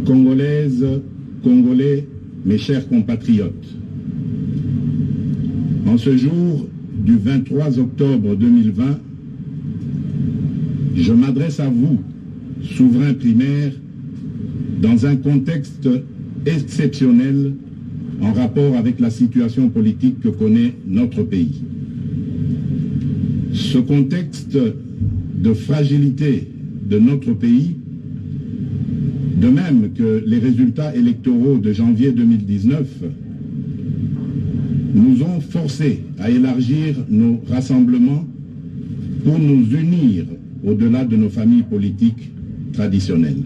Congolaises, Congolais, mes chers compatriotes, en ce jour du 23 octobre 2020, je m'adresse à vous, souverains primaires, dans un contexte exceptionnel en rapport avec la situation politique que connaît notre pays. Ce contexte de fragilité de notre pays, de même que les résultats électoraux de janvier 2019, nous ont forcés à élargir nos rassemblements pour nous unir au-delà de nos familles politiques traditionnelles.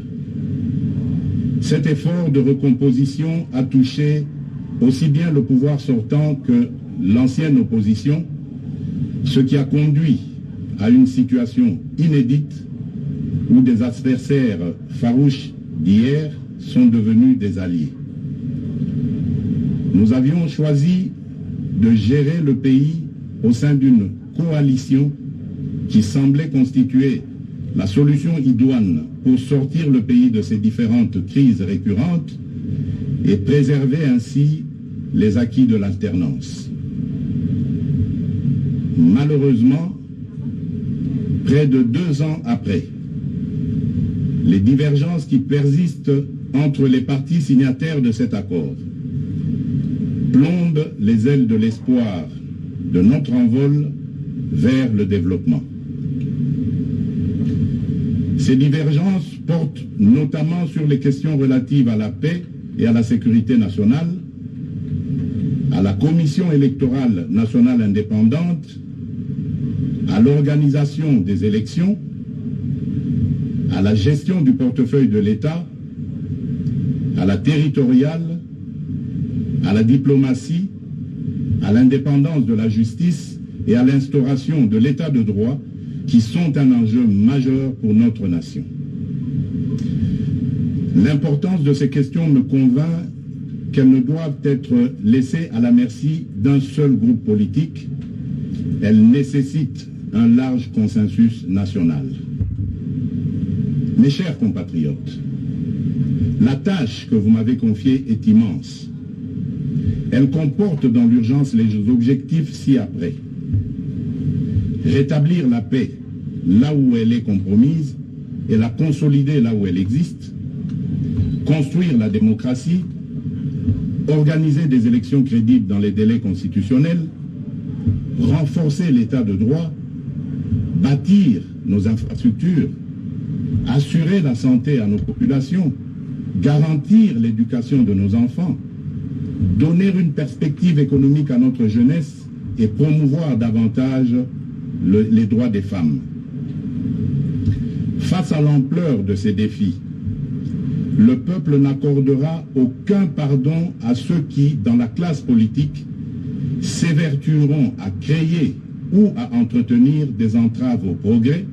Cet effort de recomposition a touché aussi bien le pouvoir sortant que l'ancienne opposition, ce qui a conduit à une situation inédite où des adversaires farouches d'hier sont devenus des alliés. Nous avions choisi de gérer le pays au sein d'une coalition qui semblait constituer la solution idoine pour sortir le pays de ces différentes crises récurrentes et préserver ainsi les acquis de l'alternance. Malheureusement, près de 2 ans après, les divergences qui persistent entre les partis signataires de cet accord plombent les ailes de l'espoir de notre envol vers le développement. Ces divergences portent notamment sur les questions relatives à la paix et à la sécurité nationale, à la Commission électorale nationale indépendante, à l'organisation des élections, à la gestion du portefeuille de l'État, à la territoriale, à la diplomatie, à l'indépendance de la justice et à l'instauration de l'État de droit, qui sont un enjeu majeur pour notre nation. L'importance de ces questions me convainc qu'elles ne doivent être laissées à la merci d'un seul groupe politique. Elles nécessitent un large consensus national. Mes chers compatriotes, la tâche que vous m'avez confiée est immense. Elle comporte dans l'urgence les objectifs ci-après. Rétablir la paix là où elle est compromise et la consolider là où elle existe. Construire la démocratie. Organiser des élections crédibles dans les délais constitutionnels. Renforcer l'état de droit. Bâtir nos infrastructures. Assurer la santé à nos populations. Garantir l'éducation de nos enfants. Donner une perspective économique à notre jeunesse et promouvoir davantage les droits des femmes. Face à l'ampleur de ces défis, le peuple n'accordera aucun pardon à ceux qui, dans la classe politique, s'évertueront à créer ou à entretenir des entraves au progrès,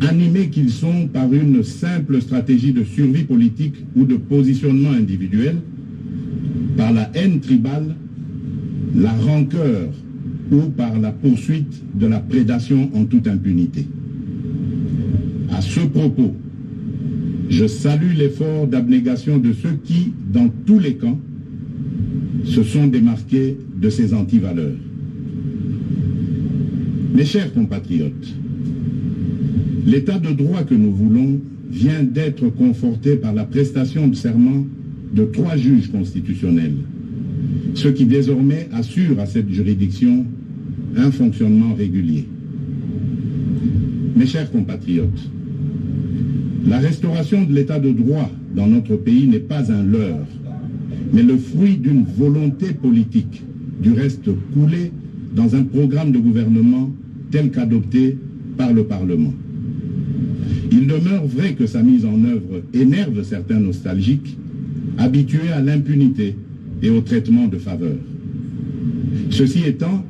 animés qu'ils sont par une simple stratégie de survie politique ou de positionnement individuel, par la haine tribale, la rancœur ou par la poursuite de la prédation en toute impunité. À ce propos, je salue l'effort d'abnégation de ceux qui, dans tous les camps, se sont démarqués de ces antivaleurs. Mes chers compatriotes, l'état de droit que nous voulons vient d'être conforté par la prestation de serment de 3 juges constitutionnels, ce qui désormais assure à cette juridiction un fonctionnement régulier. Mes chers compatriotes, la restauration de l'état de droit dans notre pays n'est pas un leurre, mais le fruit d'une volonté politique, du reste coulée dans un programme de gouvernement tel qu'adopté par le Parlement. Il demeure vrai que sa mise en œuvre énerve certains nostalgiques, habitués à l'impunité et au traitement de faveur. Ceci étant,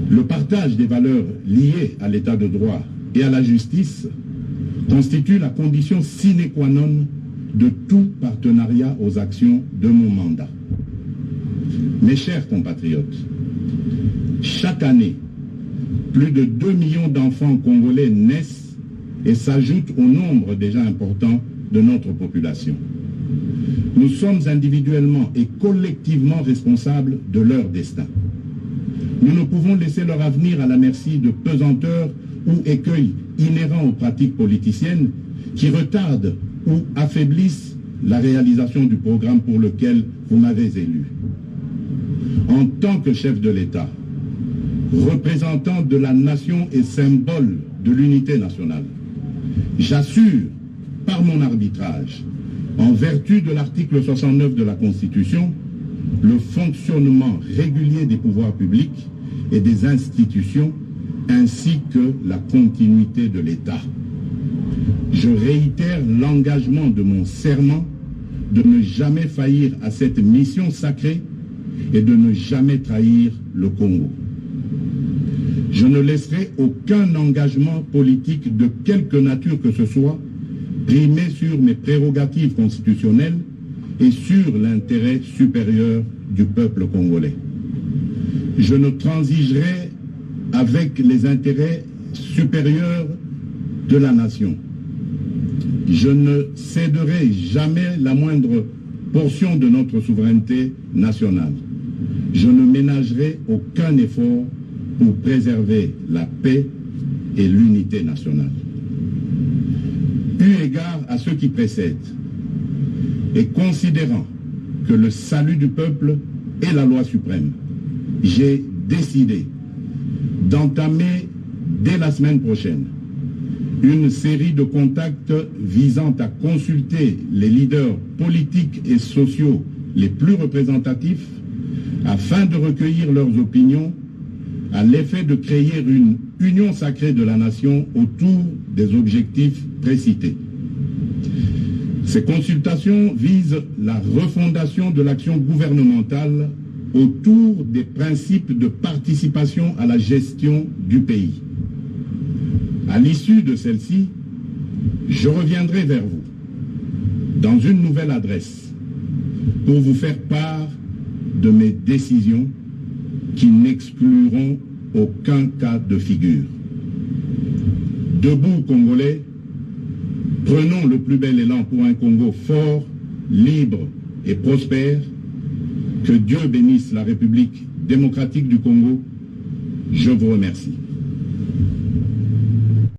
le partage des valeurs liées à l'état de droit et à la justice constitue la condition sine qua non de tout partenariat aux actions de mon mandat. Mes chers compatriotes, chaque année, Plus de 2 millions d'enfants congolais naissent et s'ajoutent au nombre déjà important de notre population. Nous sommes individuellement et collectivement responsables de leur destin. Nous ne pouvons laisser leur avenir à la merci de pesanteurs ou écueils inhérents aux pratiques politiciennes qui retardent ou affaiblissent la réalisation du programme pour lequel vous m'avez élu. En tant que chef de l'État, représentant de la nation et symbole de l'unité nationale, j'assure par mon arbitrage, en vertu de l'article 69 de la Constitution, le fonctionnement régulier des pouvoirs publics et des institutions, ainsi que la continuité de l'État. Je réitère l'engagement de mon serment de ne jamais faillir à cette mission sacrée et de ne jamais trahir le Congo. Je ne laisserai aucun engagement politique de quelque nature que ce soit primer sur mes prérogatives constitutionnelles et sur l'intérêt supérieur du peuple congolais. Je ne transigerai avec les intérêts supérieurs de la nation. Je ne céderai jamais la moindre portion de notre souveraineté nationale. Je ne ménagerai aucun effort pour préserver la paix et l'unité nationale. Eu égard à ce qui précède, et considérant que le salut du peuple est la loi suprême, j'ai décidé d'entamer dès la semaine prochaine une série de contacts visant à consulter les leaders politiques et sociaux les plus représentatifs afin de recueillir leurs opinions à l'effet de créer une union sacrée de la nation autour des objectifs précités. Ces consultations visent la refondation de l'action gouvernementale autour des principes de participation à la gestion du pays. À l'issue de celle-ci, je reviendrai vers vous dans une nouvelle adresse pour vous faire part de mes décisions qui n'excluront aucun cas de figure. Debout, Congolais, prenons le plus bel élan pour un Congo fort, libre et prospère. Que Dieu bénisse la République démocratique du Congo. Je vous remercie.